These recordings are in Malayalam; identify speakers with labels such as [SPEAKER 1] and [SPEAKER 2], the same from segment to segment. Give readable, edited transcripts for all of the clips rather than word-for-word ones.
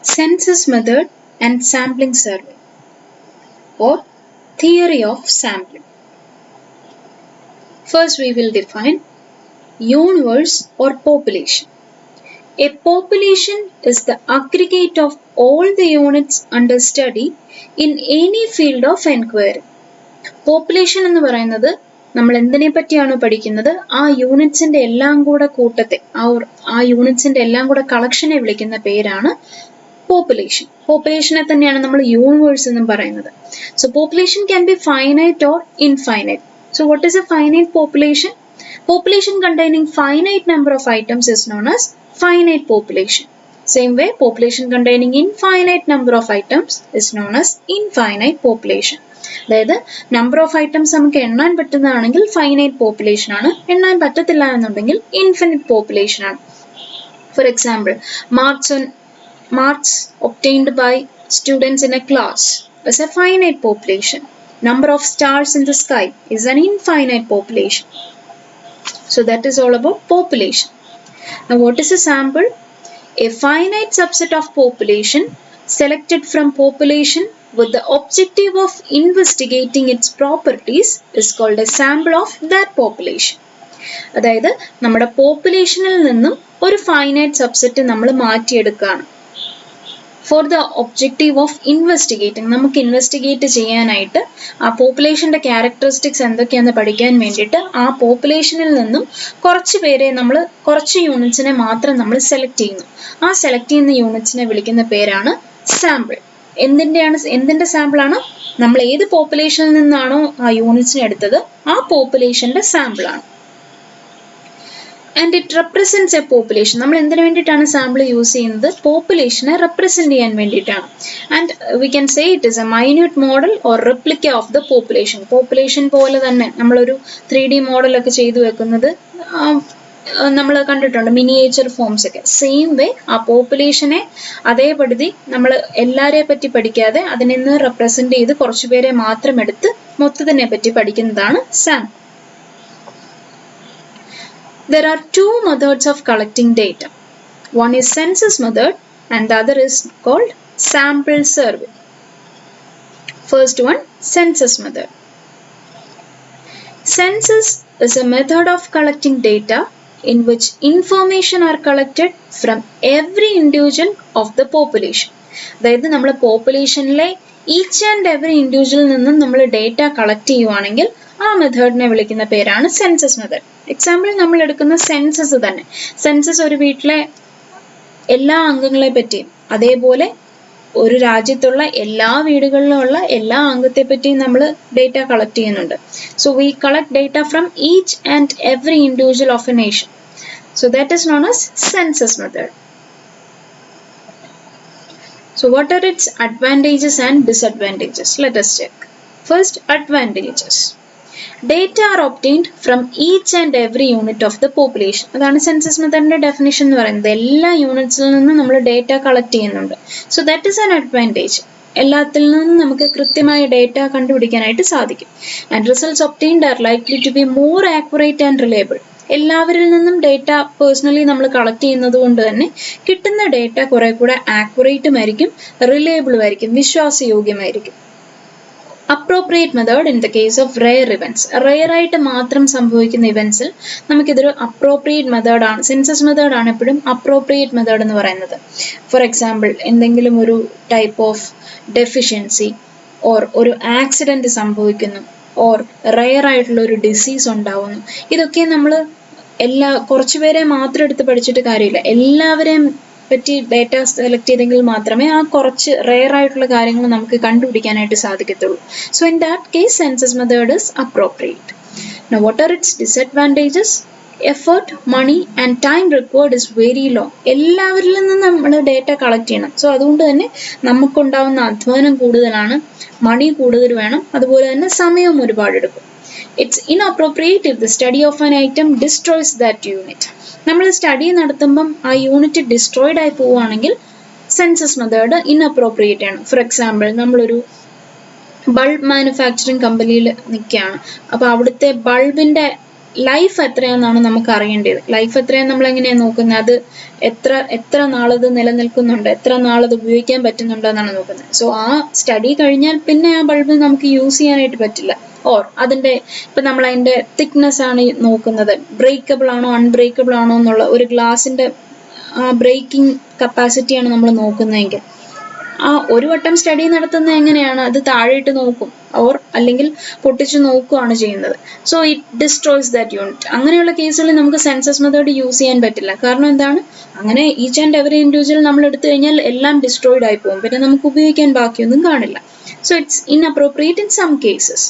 [SPEAKER 1] census method and sampling survey or theory of sampling. First we will define universe or population. A population is the aggregate of all the units under study in any field of enquiry. Population എന്ന് പറയുന്നത് നമ്മൾ എന്തിനെ പറ്റിയാണ് പഠിക്കുന്നത്, ആ യൂണിറ്റ്സിന്റെ എല്ലാം കൂടെ കൂട്ടത്തെ, ആ യൂണിറ്റ്സിന്റെ എല്ലാം കൂടെ കളക്ഷനെ വിളിക്കുന്ന പേരാണ് population. പോപ്പുലേഷനെ തന്നെയാണ് നമ്മൾ യൂണിവേഴ്സ് എന്നും പറയുന്നത്. So population can be finite or infinite. So what is a finite population? Population containing finite number of items is known as finite population. Same way, population containing infinite number of items is known as infinite population. അതായത് നമ്പർ ഓഫ് ഐറ്റംസ് നമുക്ക് എണ്ണാൻ പറ്റുന്നതാണെങ്കിൽ ഫൈനൈറ്റ് പോപ്പുലേഷൻ ആണ്, എണ്ണാൻ പറ്റത്തില്ല എന്നുണ്ടെങ്കിൽ ഇൻഫിനിറ്റ് പോപ്പുലേഷൻ ആണ്. For example, marks obtained by students in a class is a finite population. Number of stars in the sky is an infinite population. So that is all about population. Now what is a sample? A finite subset of population selected from population with the objective of investigating its properties is called a sample of that population. അതായത് നമ്മുടെ പോപ്പുലേഷനിൽ നിന്നും ഒരു ഫൈനൈറ്റ് സബ്സെറ്റ് നമ്മൾ മാറ്റിയെടുക്കുകയാണ് for the objective of investigating. നമുക്ക് ഇൻവെസ്റ്റിഗേറ്റ് ചെയ്യാനായിട്ട് ആ പോപ്പുലേഷന്റെ ക്യാരക്ടറിസ്റ്റിക്സ് എന്തൊക്കെയാണെന്ന് പഠിക്കാൻ വേണ്ടിയിട്ട് ആ പോപ്പുലേഷനിൽ നിന്നും കുറച്ച് യൂണിറ്റ്സിനെ മാത്രം നമ്മൾ സെലക്ട് ചെയ്യുന്നു. ആ സെലക്ട് ചെയ്യുന്ന യൂണിറ്റ്സിനെ വിളിക്കുന്ന പേരാണ് സാമ്പിൾ. എന്തിന്റെ സാമ്പിൾ ആണ്? നമ്മൾ ഏത് പോപ്പുലേഷനിൽ നിന്നാണോ ആ യൂണിറ്റ്സിനെ എടുത്തത് ആ പോപ്പുലേഷന്റെ സാമ്പിൾ ആണ്. And it represents a population. നമ്മൾ എന്തിനു വേണ്ടിയിട്ടാണ് സാമ്പിൾ യൂസ് ചെയ്യുന്നത്? പോപ്പുലേഷനെ റെപ്രസെന്റ് ചെയ്യാൻ വേണ്ടിയിട്ടാണ്. And we can say it is A minute model or replica of the population. Population പോലെ തന്നെ നമ്മളൊരു 3D മോഡലൊക്കെ ചെയ്തു വെക്കുന്നത് നമ്മൾ കണ്ടിട്ടുണ്ട്, മിനിയേച്ചർ ഫോംസ് ഒക്കെ. സെയിം വേ ആ പോപ്പുലേഷനെ അതേപടി നമ്മൾ എല്ലാവരെ പറ്റി പഠിക്കാതെ അതിനെ റെപ്രസെന്റ് ചെയ്ത് കുറച്ചുപേരെ മാത്രം എടുത്ത് മൊത്തത്തിനെ പറ്റി പഠിക്കുന്നതാണ് sample. There are two methods of collecting data. One is census method and the other is called sample survey. First one, census method. Census is a method of collecting data in which information are collected from every individual of the population. അതായത് നമ്മൾ പോപ്പുലേഷനിലെ ഈച്ച് ആൻഡ് എവറി ഇൻഡിവിജ്വലിൽ നിന്നും നമ്മൾ ഡേറ്റ കളക്ട് ചെയ്യുവാണെങ്കിൽ ആ മെത്തേഡിനെ വിളിക്കുന്ന പേരാണ് സെൻസസ് മെത്തേഡ്. എക്സാമ്പിൾ, നമ്മൾ എടുക്കുന്ന സെൻസസ് തന്നെ. സെൻസസ് ഒരു വീട്ടിലെ എല്ലാ അംഗങ്ങളെ പറ്റിയും അതേപോലെ ഒരു രാജ്യത്തുള്ള എല്ലാ വീടുകളിലുള്ള എല്ലാ അംഗത്തെ പറ്റിയും നമ്മൾ ഡേറ്റ കളക്ട് ചെയ്യുന്നുണ്ട്. So we collect data from each and every individual of A nation. So that is known as census method. So what are its advantages and disadvantages? Let us check. First, advantages. Data are obtained from each and every unit of the population. അതാണ് സെൻസസ് മെത്തേഡിന്റെ ഡെഫിനിഷൻ എന്ന് പറയുന്നത്. എല്ലാ യൂണിറ്റ്സിൽ നിന്നും നമ്മൾ ഡേറ്റ കളക്ട് ചെയ്യുന്നുണ്ട്. So that is an advantage. എല്ലാത്തിൽ നിന്നും നമുക്ക് കൃത്യമായ ഡേറ്റ കണ്ടുപിടിക്കാനായിട്ട് സാധിക്കും. And results obtained are likely to be more accurate and reliable. എല്ലാവരിൽ നിന്നും ഡേറ്റ പേഴ്സണലി നമ്മൾ കളക്ട് ചെയ്യുന്നത് കൊണ്ട് തന്നെ കിട്ടുന്ന ഡേറ്റ കുറെ കൂടെ ആക്യുറേറ്റും ആയിരിക്കും, റിലയബിളും ആയിരിക്കും, വിശ്വാസയോഗ്യമായിരിക്കും. Appropriate method in the case of rare events. Rare ആയിട്ട് മാത്രം സംഭവിക്കുന്ന ഇവന്റ്സിൽ നമുക്കിതൊരു അപ്രോപ്രിയേറ്റ് മെത്തേഡാണ്. സെൻസസ് മെത്തേഡാണ് എപ്പോഴും അപ്രോപ്രിയേറ്റ് മെത്തേഡ് എന്ന് പറയുന്നത്. ഫോർ എക്സാമ്പിൾ, എന്തെങ്കിലും ഒരു ടൈപ്പ് ഓഫ് ഡെഫിഷ്യൻസി ഓർ ഒരു ആക്സിഡന്റ് സംഭവിക്കുന്നു ഓർ റെയർ ആയിട്ടുള്ള ഒരു ഡിസീസ് ഉണ്ടാവുന്നു. ഇതൊക്കെ നമ്മൾ കുറച്ചുപേരെ മാത്രം എടുത്ത് പഠിച്ചിട്ട് കാര്യമില്ല. എല്ലാവരെയും പറ്റി ഡേറ്റ സെലക്ട് ചെയ്തെങ്കിൽ മാത്രമേ ആ കുറച്ച് റെയർ ആയിട്ടുള്ള കാര്യങ്ങൾ നമുക്ക് കണ്ടുപിടിക്കാനായിട്ട് സാധിക്കത്തുള്ളൂ. So in that case census method is appropriate. Now what are its disadvantages? Effort, money and time required is very long. എല്ലാവരിൽ നിന്നും നമ്മൾ ഡേറ്റ കളക്ട് ചെയ്യണം. സോ അതുകൊണ്ട് തന്നെ നമുക്കുണ്ടാവുന്ന അധ്വാനം കൂടുതലാണ്, മണി കൂടുതൽ വേണം, അതുപോലെ തന്നെ സമയവും ഒരുപാട് എടുക്കും. It's inappropriate if the study of an item destroys that unit. നമ്മൾ സ്റ്റഡി നടത്തുമ്പം ആ യൂണിറ്റ് ഡിസ്ട്രോയിഡ് ആയി പോവുകയാണെങ്കിൽ സെൻസസ് മെത്തേഡ് ഇൻഅപ്രോപ്രിയേറ്റ് ആണ്. ഫോർ എക്സാമ്പിൾ, നമ്മളൊരു ബൾബ് മാനുഫാക്ചറിങ് കമ്പനിയിൽ നിൽക്കുകയാണ്. അപ്പോൾ അവിടുത്തെ ബൾബിൻ്റെ ലൈഫ് എത്രയാണെന്നാണ് നമുക്ക് അറിയേണ്ടത്. ലൈഫ് എത്രയാണെന്ന് നമ്മൾ എങ്ങനെയാണ് നോക്കുന്നത്? അത് എത്ര നാളത് നിലനിൽക്കുന്നുണ്ട്, എത്ര നാളത് ഉപയോഗിക്കാൻ പറ്റുന്നുണ്ടോ എന്നാണ് നോക്കുന്നത്. സോ ആ സ്റ്റഡി കഴിഞ്ഞാൽ പിന്നെ ആ ബൾബ് നമുക്ക് യൂസ് ചെയ്യാനായിട്ട് പറ്റില്ല. ഓർ അതിന്റെ ഇപ്പൊ നമ്മൾ അതിന്റെ തിക്നെസ് ആണ് നോക്കുന്നത്, ബ്രേക്കബിൾ ആണോ അൺബ്രേക്കബിൾ ആണോ എന്നുള്ള ഒരു ഗ്ലാസിന്റെ ബ്രേക്കിംഗ് കപ്പാസിറ്റിയാണ് നമ്മൾ നോക്കുന്നതെങ്കിൽ ആ ഒരു വട്ടം സ്റ്റഡി നടത്തുന്നത് എങ്ങനെയാണ്? അത് താഴെയിട്ട് നോക്കും ഓർ അല്ലെങ്കിൽ പൊട്ടിച്ച് നോക്കുകയാണ് ചെയ്യുന്നത്. So it destroys that unit. അങ്ങനെയുള്ള കേസുകളിൽ നമുക്ക് സെൻസസ് മെത്തേഡ് യൂസ് ചെയ്യാൻ പറ്റില്ല. കാരണം എന്താണ്? അങ്ങനെ ഈച്ച് ആൻഡ് എവറി ഇൻഡിവിജ്വൽ നമ്മൾ എടുത്തു കഴിഞ്ഞാൽ എല്ലാം ഡിസ്ട്രോയിഡ് ആയി പോകും, പിന്നെ നമുക്ക് ഉപയോഗിക്കാൻ ബാക്കിയൊന്നും കാണില്ല. So it's inappropriate in some cases.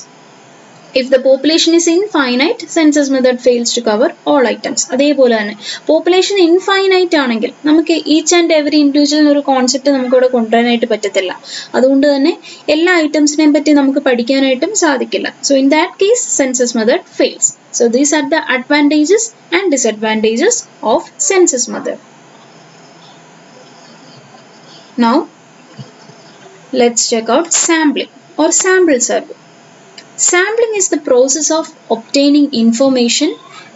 [SPEAKER 1] If the population is infinite, census method fails to cover all items. അതേപോലെ തന്നെ പോപ്പുലേഷൻ ഇൻഫൈനൈറ്റ് ആണെങ്കിൽ നമുക്ക് ഈച്ച് ആൻഡ് എവറി ഇൻഡിവിജ്വൽ ഒരു കോൺസെപ്റ്റ് നമുക്ക് ഇവിടെ കൊണ്ടുവരാനായിട്ട് പറ്റത്തില്ല. അതുകൊണ്ട് തന്നെ എല്ലാ ഐറ്റംസിനെയും പറ്റി നമുക്ക് പഠിക്കാനായിട്ടും സാധിക്കില്ല. So in that case census method fails. So these are the advantages and disadvantages of census method. Now let's check out sampling or sample survey. Sampling is the process of obtaining information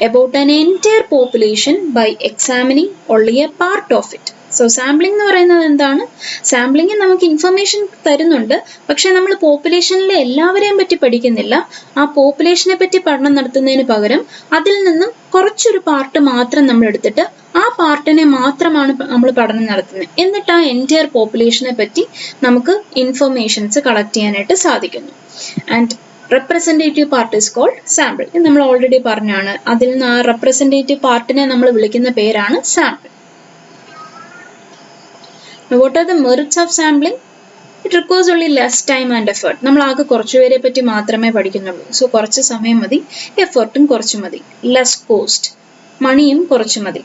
[SPEAKER 1] about an entire population by examining only a part of it. So sampling എന്ന് പറയുന്നത് എന്താണ്? സാമ്പിളിംഗ് നമുക്ക് ഇൻഫർമേഷൻ തരുന്നുണ്ട്, പക്ഷെ നമ്മൾ പോപ്പുലേഷനിലെ എല്ലാവരെയും പറ്റി പഠിക്കുന്നില്ല. ആ പോപ്പുലേഷനെ പറ്റി പഠനം നടത്തുന്നതിന് പകരം അതിൽ നിന്നും കുറച്ചൊരു പാർട്ട് മാത്രം നമ്മൾ എടുത്തിട്ട് ആ പാർട്ടിനെ മാത്രമാണ് നമ്മൾ പഠനം നടത്തുന്നത്. എന്നിട്ട് ആ എൻറ്റയർ പോപ്പുലേഷനെ പറ്റി നമുക്ക് ഇൻഫർമേഷൻസ് കളക്ട് ചെയ്യാനായിട്ട് സാധിക്കുന്നു. And representative part is called sample. ഇത് നമ്മൾ ഓൾറെഡി പറഞ്ഞാണ്. അതിൽ നിന്ന് ആ റെപ്രസെൻറ്റേറ്റീവ് പാർട്ടിനെ നമ്മൾ വിളിക്കുന്ന പേരാണ് sample. What are the merits of sampling? It requires only less time and effort. നമ്മൾ ആകെ കുറച്ചു പേരെ പറ്റി മാത്രമേ പഠിക്കുന്നുള്ളൂ. സോ കുറച്ച് സമയം മതി, എഫർട്ടും കുറച്ച് മതി. ലെസ് കോസ്റ്റ്, മണിയും കുറച്ച് മതി.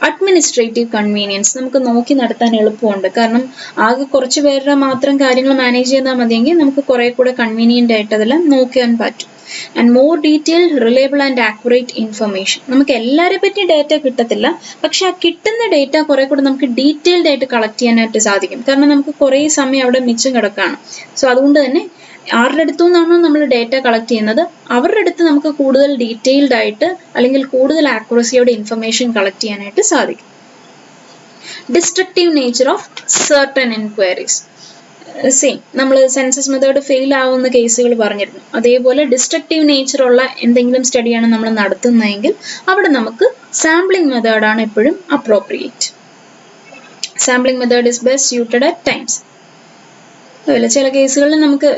[SPEAKER 1] അഡ്മിനിസ്ട്രേറ്റീവ് കൺവീനിയൻസ്, നമുക്ക് നോക്കി നടത്താൻ എളുപ്പമുണ്ട്. കാരണം ആകെ കുറച്ച് പേരുടെ മാത്രം കാര്യങ്ങൾ മാനേജ് ചെയ്താൽ മതിയെങ്കിൽ നമുക്ക് കുറെ കൂടെ കൺവീനിയൻ്റ് ആയിട്ട് അതെല്ലാം നോക്കാൻ പറ്റും. And more detailed, reliable and accurate information. നമുക്ക് എല്ലാവരെ പറ്റി ഡേറ്റ കിട്ടത്തില്ല, പക്ഷെ ആ കിട്ടുന്ന ഡേറ്റ കുറെ കൂടെ നമുക്ക് ഡീറ്റെയിൽഡ് ആയിട്ട് കളക്ട് ചെയ്യാനായിട്ട് സാധിക്കും. കാരണം നമുക്ക് കുറേ സമയം അവിടെ മിച്ചം കിടക്കുകയാണ്. സോ അതുകൊണ്ട് തന്നെ ആരുടെ അടുത്തു നിന്നാണോ നമ്മൾ ഡേറ്റ കളക്ട് ചെയ്യുന്നത് അവരുടെ അടുത്ത് നമുക്ക് കൂടുതൽ ഡീറ്റെയിൽഡ് ആയിട്ട് അല്ലെങ്കിൽ കൂടുതൽ ആക്യുറസിയോടെ ഇൻഫർമേഷൻ കളക്ട് ചെയ്യാനായിട്ട് സാധിക്കും. Destructive nature of certain enquiries. Same, നമ്മൾ സെൻസസ് മെത്തേഡ് ഫെയിൽ ആവുന്ന കേസുകൾ പറഞ്ഞിരുന്നു. അതേപോലെ ഡിസ്ട്രക്റ്റീവ് നേച്ചർ ഉള്ള എന്തെങ്കിലും സ്റ്റഡിയാണ് നമ്മൾ നടത്തുന്നതെങ്കിൽ അവിടെ നമുക്ക് സാമ്പിളിംഗ് മെത്തേഡാണ് എപ്പോഴും appropriate. Sampling method is best suited at times. അതുപോലെ ചില കേസുകളിൽ നമുക്ക്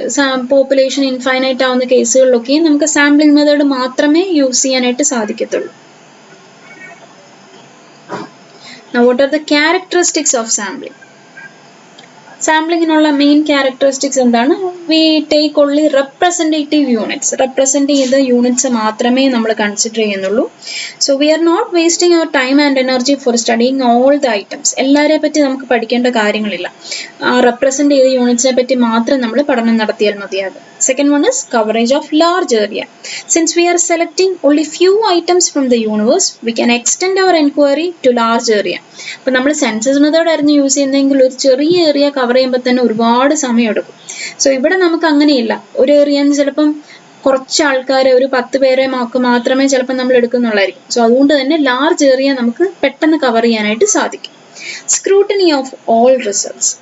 [SPEAKER 1] പോപ്പുലേഷൻ ഇൻഫൈനൈറ്റ് ആവുന്ന കേസുകളിലൊക്കെ നമുക്ക് സാമ്പിളിംഗ് മെത്തേഡ് മാത്രമേ യൂസ് ചെയ്യാനായിട്ട് സാധിക്കത്തുള്ളൂ. Now what are the characteristics of sampling? സാമ്പിളിങ്ങിനുള്ള മെയിൻ ക്യാരക്ടറിസ്റ്റിക്സ് എന്താണ്? We take only representative units. Represent ചെയ്ത യൂണിറ്റ്സ് മാത്രമേ നമ്മൾ കൺസിഡർ ചെയ്യുന്നുള്ളൂ. So we are not wasting our time and energy for studying all the items. എല്ലാവരെ പറ്റി നമുക്ക് പഠിക്കേണ്ട കാര്യങ്ങളില്ല. റെപ്രസെൻറ്റ് ചെയ്ത യൂണിറ്റ്സിനെ പറ്റി മാത്രം നമ്മൾ പഠനം നടത്തിയാൽ മതിയാകും. Second one is coverage of large area. Since we are selecting only few items from the universe, we can extend our inquiry to large area. അപ്പോൾ നമ്മൾ സെൻസസ് മെത്തേഡ് ആയിരുന്നു യൂസ് ചെയ്യുന്നതെങ്കിൽ ഒരു ചെറിയ ഏരിയ കവർ ചെയ്യുമ്പോൾ തന്നെ ഒരുപാട് സമയം എടുക്കും. സോ ഇവിടെ നമുക്ക് അങ്ങനെയില്ല. ഒരു ഏരിയന്ന് ചിലപ്പം കുറച്ച് ആൾക്കാരെ, ഒരു 10 പേരെ മാത്രമേ ചിലപ്പോൾ നമ്മൾ എടുക്കുന്നുള്ളായിരിക്കും. സോ അതുകൊണ്ട് തന്നെ ലാർജ് ഏരിയ നമുക്ക് പെട്ടെന്ന് കവർ ചെയ്യാനായിട്ട് സാധിക്കും. Scrutiny of all results.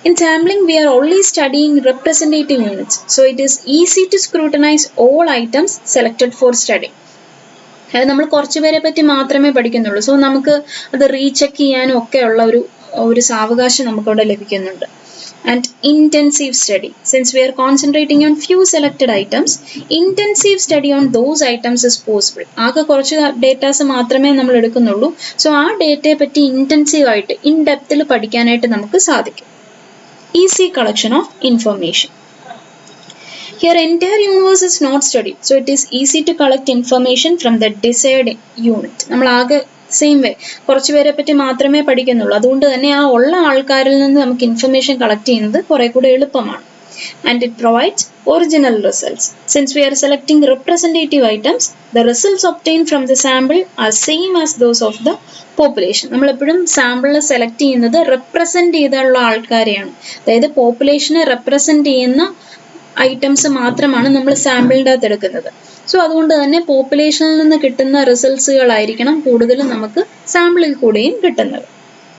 [SPEAKER 1] In sampling, we are only studying representative units, so it is easy to scrutinize all items selected for study. അതായത് നമ്മൾ കുറച്ച് പേരെ പറ്റി മാത്രമേ പഠിക്കുന്നുള്ളൂ. സോ നമുക്ക് അത് റീചെക്ക് ചെയ്യാനും ഒക്കെ ഉള്ള ഒരു സാവകാശം നമുക്കവിടെ ലഭിക്കുന്നുണ്ട്. And intensive study. Since we are concentrating on few selected items, intensive study on those items is possible. ആകെ കുറച്ച് ഡേറ്റാസ് മാത്രമേ നമ്മൾ എടുക്കുന്നുള്ളൂ. സോ ആ ഡേറ്റയെ പറ്റി ഇന്റൻസീവ് ആയിട്ട് ഇൻ ഡെപ്തിൽ പഠിക്കാനായിട്ട് നമുക്ക് സാധിക്കും. Easy collection of information. Here entire universe is not studied, so it is easy to collect information from the desired unit. നമ്മൾ ആകെ സെയിം വേ കുറച്ച് പേരെ പറ്റി മാത്രമേ പഠിക്കുന്നുള്ളൂ. അതുകൊണ്ട് തന്നെ ആ ഉള്ള ആൾക്കാരിൽ നിന്ന് നമുക്ക് ഇൻഫർമേഷൻ കളക്ട് ചെയ്യുന്നത് കുറെ കൂടെ എളുപ്പമാണ്. And it provides original results. Since we are selecting representative items, the results obtained from the sample are same as those of the population. നമ്മളെപ്പോഴും സാമ്പിളിൽ സെലക്ട് ചെയ്യുന്നത് റെപ്രസെൻറ്റ് ചെയ്തുള്ള ആൾക്കാരെയാണ്. അതായത് പോപ്പുലേഷനെ റെപ്രസെൻറ്റ് ചെയ്യുന്ന ഐറ്റംസ് മാത്രമാണ് നമ്മൾ സാമ്പിളിൻ്റെ അകത്ത് എടുക്കുന്നത്. സോ അതുകൊണ്ട് തന്നെ പോപ്പുലേഷനിൽ നിന്ന് കിട്ടുന്ന റിസൾട്ട്സുകളായിരിക്കണം കൂടുതലും നമുക്ക് സാമ്പിളിൽ കൂടെയും കിട്ടുന്നത്.